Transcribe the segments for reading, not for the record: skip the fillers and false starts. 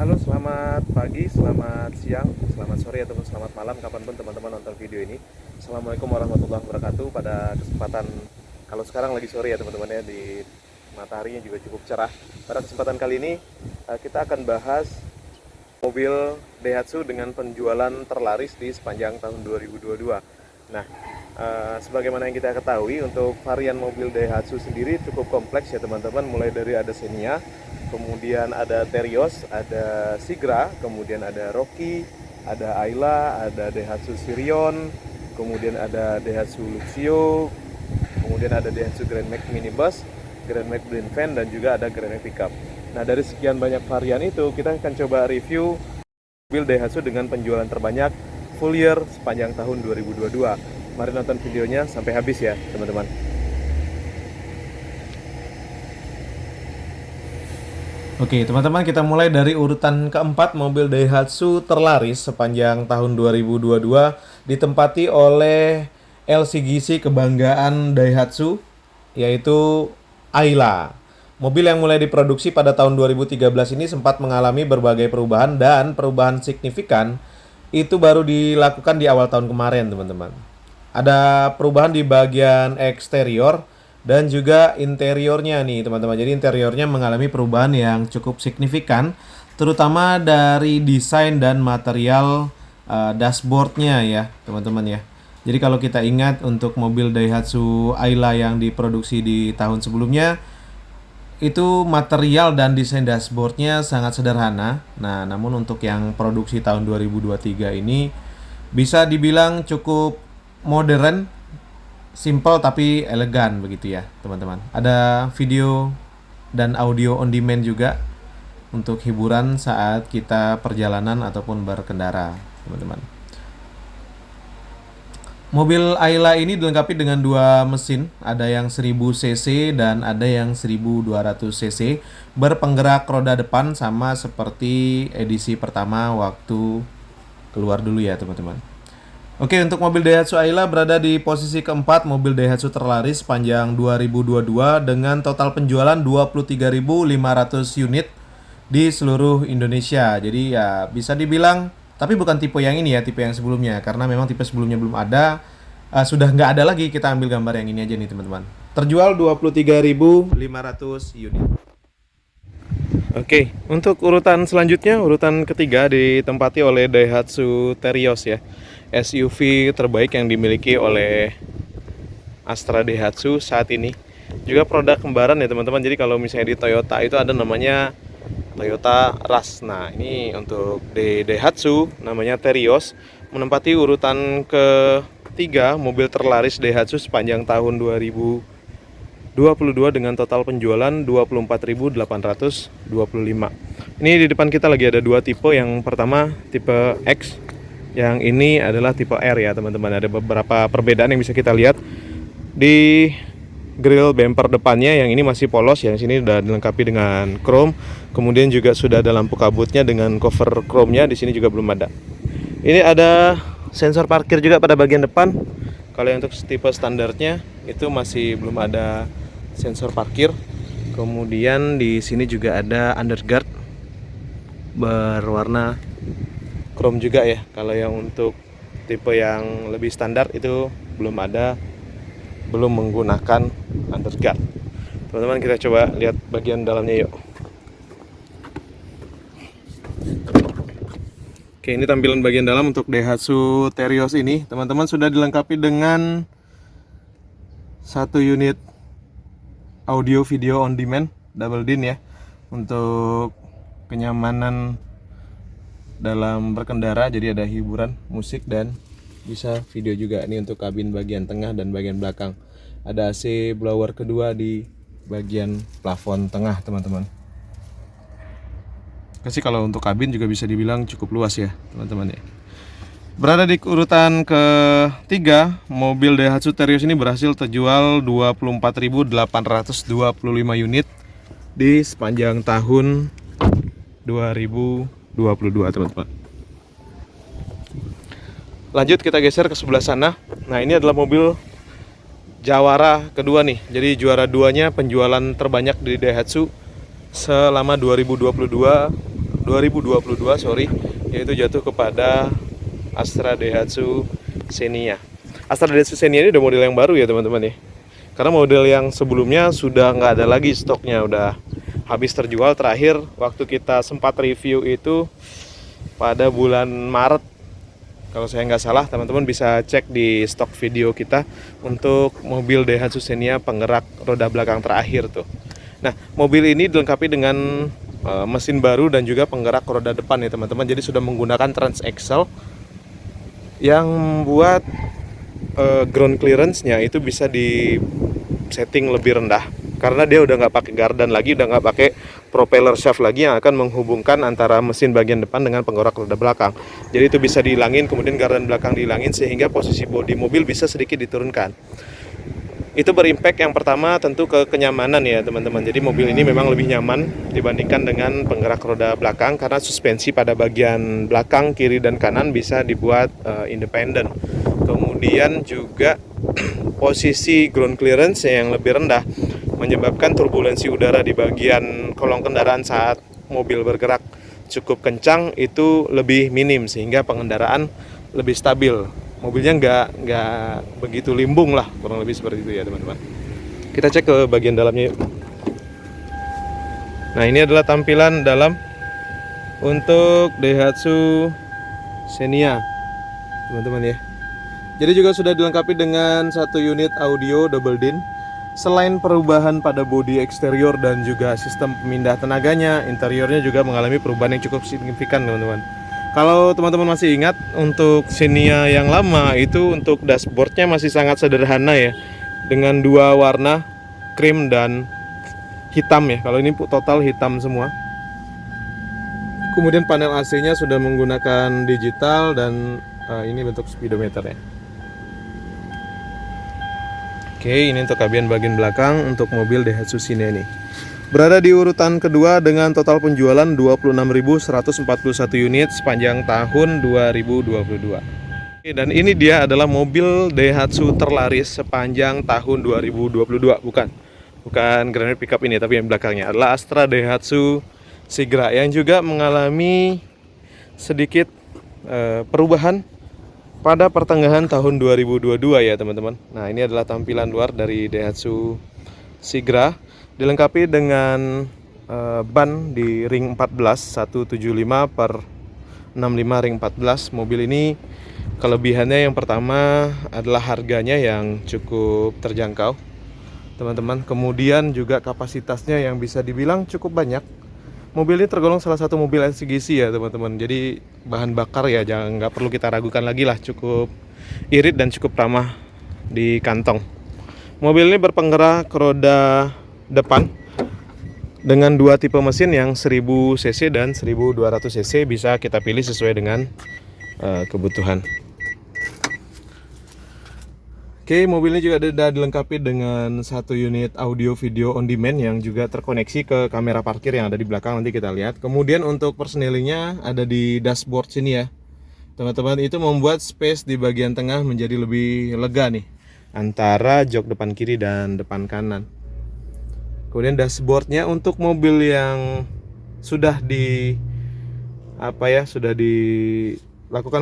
Halo, selamat pagi, selamat siang, selamat sore, ataupun selamat malam kapanpun teman-teman nonton video ini. Assalamualaikum warahmatullahi wabarakatuh. Pada kesempatan, kalau sekarang lagi sore ya teman-teman ya, di mataharinya juga cukup cerah. Pada kesempatan kali ini kita akan bahas mobil Daihatsu dengan penjualan terlaris di sepanjang tahun 2022. Nah, sebagaimana yang kita ketahui, untuk varian mobil Daihatsu sendiri cukup kompleks ya teman-teman. Mulai dari ada Xenia, kemudian ada Terios, ada Sigra, kemudian ada Rocky, ada Ayla, ada Daihatsu Sirion, kemudian ada Daihatsu Luxio, kemudian ada Daihatsu Grand Max Minibus, Grand Max Blind Van, dan juga ada Grand Max Pickup. Nah, dari sekian banyak varian itu, kita akan coba review mobil Daihatsu dengan penjualan terbanyak full year sepanjang tahun 2022. Mari nonton videonya sampai habis ya, teman-teman. Oke, teman-teman, kita mulai dari urutan keempat. Mobil Daihatsu terlaris sepanjang tahun 2022 ditempati oleh LCGC kebanggaan Daihatsu, yaitu Ayla. Mobil yang mulai diproduksi pada tahun 2013 ini sempat mengalami berbagai perubahan, dan perubahan signifikan itu baru dilakukan di awal tahun kemarin, teman-teman. Ada perubahan di bagian eksterior dan juga interiornya nih, teman-teman. Jadi interiornya mengalami perubahan yang cukup signifikan, terutama dari desain dan material dashboardnya ya, teman-teman ya. Jadi kalau kita ingat, untuk mobil Daihatsu Ayla yang diproduksi di tahun sebelumnya, itu material dan desain dashboardnya sangat sederhana. Nah, namun untuk yang produksi tahun 2023 ini bisa dibilang cukup modern, simple tapi elegan begitu ya, teman-teman. Ada video dan audio on demand juga untuk hiburan saat kita perjalanan ataupun berkendara, teman-teman. Mobil Ayla ini dilengkapi dengan dua mesin, ada yang 1000 cc dan ada yang 1200 cc, berpenggerak roda depan sama seperti edisi pertama waktu keluar dulu ya, teman-teman. Oke, untuk mobil Daihatsu Ayla berada di posisi keempat mobil Daihatsu terlaris sepanjang 2022 dengan total penjualan 23.500 unit di seluruh Indonesia. Jadi ya bisa dibilang, tapi bukan tipe yang ini ya, tipe yang sebelumnya, karena memang tipe sebelumnya belum ada. Sudah nggak ada lagi. Kita ambil gambar yang ini aja nih, teman-teman. Terjual 23.500 unit. Oke, untuk urutan selanjutnya, urutan ketiga ditempati oleh Daihatsu Terios ya, SUV terbaik yang dimiliki oleh Astra Daihatsu saat ini. Juga produk kembaran ya, teman-teman. Jadi kalau misalnya di Toyota itu ada namanya Toyota Rush. Nah, ini untuk Daihatsu namanya Terios, menempati urutan ketiga mobil terlaris Daihatsu sepanjang tahun 2022 dengan total penjualan 24.825. Ini di depan kita lagi ada dua tipe. Yang pertama tipe X, yang ini adalah tipe R ya, teman-teman. Ada beberapa perbedaan yang bisa kita lihat di grill bumper depannya. Yang ini masih polos, yang sini sudah dilengkapi dengan chrome. Kemudian juga sudah ada lampu kabutnya dengan cover chrome-nya. Di sini juga belum ada. Ini ada sensor parkir juga pada bagian depan. Kalau yang untuk tipe standarnya itu masih belum ada sensor parkir. Kemudian di sini juga ada underguard berwarna chrome juga ya. Kalau yang untuk tipe yang lebih standar itu belum ada, belum menggunakan underguard. Teman-teman, kita coba lihat bagian dalamnya yuk. Oke, ini tampilan bagian dalam untuk Daihatsu Terios ini. Teman-teman, sudah dilengkapi dengan satu unit audio video on demand double din ya, untuk kenyamanan dalam berkendara. Jadi ada hiburan musik dan bisa video juga. Ini untuk kabin bagian tengah dan bagian belakang. Ada AC blower kedua di bagian plafon tengah, teman-teman. Kasih kalau untuk kabin juga bisa dibilang cukup luas ya, teman-teman ya. Berada di urutan ketiga, mobil Daihatsu Terios ini berhasil terjual 24.825 unit di sepanjang tahun 2022, teman-teman. Lanjut, kita geser ke sebelah sana. Nah, ini adalah mobil Jawara kedua nih. Jadi juara duanya penjualan terbanyak di Daihatsu selama 2022 2022 sorry, yaitu jatuh kepada Astra Daihatsu Xenia. Astra Daihatsu Xenia ini udah model yang baru ya teman-teman ya. Karena model yang sebelumnya sudah nggak ada lagi stoknya, udah habis terjual. Terakhir waktu kita sempat review itu pada bulan Maret. Kalau saya nggak salah, teman-teman bisa cek di stok video kita untuk mobil Daihatsu Xenia penggerak roda belakang terakhir tuh. Nah, mobil ini dilengkapi dengan mesin baru dan juga penggerak roda depan ya teman-teman. Jadi sudah menggunakan transaxle yang membuat ground clearance-nya itu bisa di setting lebih rendah. Karena dia udah nggak pakai gardan lagi, udah nggak pakai propeller shaft lagi yang akan menghubungkan antara mesin bagian depan dengan penggerak roda belakang. Jadi itu bisa dihilangin, kemudian gardan belakang dihilangin sehingga posisi bodi mobil bisa sedikit diturunkan. Itu berimpact yang pertama tentu ke kenyamanan ya teman-teman. Jadi mobil ini memang lebih nyaman dibandingkan dengan penggerak roda belakang karena suspensi pada bagian belakang, kiri dan kanan bisa dibuat independen. Kemudian juga posisi ground clearance yang lebih rendah menyebabkan turbulensi udara di bagian kolong kendaraan saat mobil bergerak cukup kencang itu lebih minim sehingga pengendaraan lebih stabil. Mobilnya nggak begitu limbung lah, kurang lebih seperti itu ya teman-teman. Kita cek ke bagian dalamnya yuk. Nah, ini adalah tampilan dalam untuk Daihatsu Xenia teman-teman ya. Jadi juga sudah dilengkapi dengan satu unit audio double din. Selain perubahan pada bodi eksterior dan juga sistem pemindah tenaganya, interiornya juga mengalami perubahan yang cukup signifikan teman-teman. Kalau teman-teman masih ingat, untuk Xenia yang lama itu untuk dashboardnya masih sangat sederhana ya, dengan dua warna krim dan hitam ya. Kalau ini total hitam semua. Kemudian panel AC-nya sudah menggunakan digital dan ini bentuk speedometer ya. Oke, ini untuk kabin bagian belakang untuk mobil Daihatsu Xenia ini. Berada di urutan kedua dengan total penjualan 26.141 unit sepanjang tahun 2022. Dan ini dia adalah mobil Daihatsu terlaris sepanjang tahun 2022. Bukan Granite Pickup ini, tapi yang belakangnya adalah Astra Daihatsu Sigra yang juga mengalami sedikit perubahan pada pertengahan tahun 2022 ya teman-teman. Nah, ini adalah tampilan luar dari Daihatsu Sigra. Dilengkapi dengan ban di ring 14 175 per 65 ring 14. Mobil ini kelebihannya yang pertama adalah harganya yang cukup terjangkau teman-teman. Kemudian juga kapasitasnya yang bisa dibilang cukup banyak. Mobil ini tergolong salah satu mobil LCGC ya teman-teman. Jadi bahan bakar ya nggak perlu kita ragukan lagi lah, cukup irit dan cukup ramah di kantong. Mobil ini berpenggerak roda depan dengan dua tipe mesin yang 1000 cc dan 1200 cc, bisa kita pilih sesuai dengan kebutuhan. Oke, mobil ini juga sudah dilengkapi dengan satu unit audio video on demand yang juga terkoneksi ke kamera parkir yang ada di belakang, nanti kita lihat. Kemudian untuk persnelingnya ada di dashboard sini ya teman-teman. Itu membuat space di bagian tengah menjadi lebih lega nih antara jok depan kiri dan depan kanan. Kemudian dashboardnya untuk mobil yang sudah dilakukan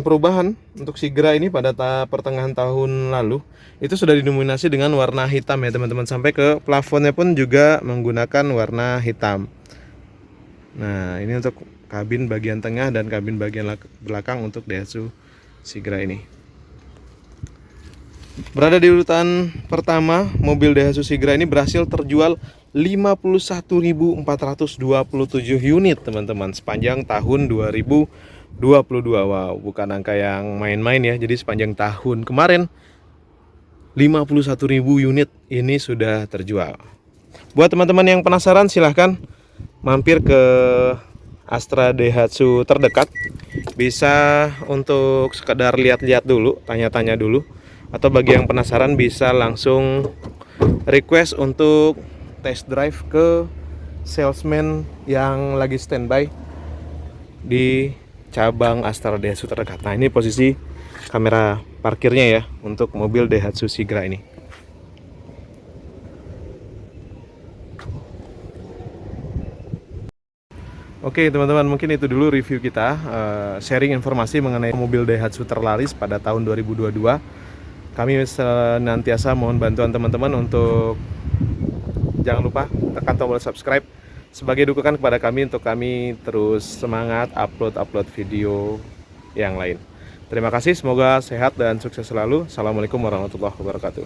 perubahan untuk Sigra ini pada pertengahan tahun lalu, itu sudah didominasi dengan warna hitam ya teman-teman. Sampai ke plafonnya pun juga menggunakan warna hitam. Nah, ini untuk kabin bagian tengah dan kabin bagian belakang untuk Daihatsu Sigra ini. Berada di urutan pertama, mobil Daihatsu Sigra ini berhasil terjual 51.427 unit teman-teman sepanjang tahun 2022. Wow, bukan angka yang main-main ya. Jadi sepanjang tahun kemarin 51.000 unit ini sudah terjual. Buat teman-teman yang penasaran, silahkan mampir ke Astra Daihatsu terdekat. Bisa untuk sekedar lihat-lihat dulu, tanya-tanya dulu. Atau bagi yang penasaran bisa langsung request untuk test drive ke salesman yang lagi standby di cabang Astra Daihatsu terdekat. Nah, ini posisi kamera parkirnya ya untuk mobil Daihatsu Sigra ini. Oke teman-teman, mungkin itu dulu review kita, sharing informasi mengenai mobil Daihatsu terlaris pada tahun 2022. Kami senantiasa mohon bantuan teman-teman untuk jangan lupa tekan tombol subscribe sebagai dukungan kepada kami untuk kami terus semangat upload video yang lain. Terima kasih, semoga sehat dan sukses selalu. Assalamualaikum warahmatullahi wabarakatuh.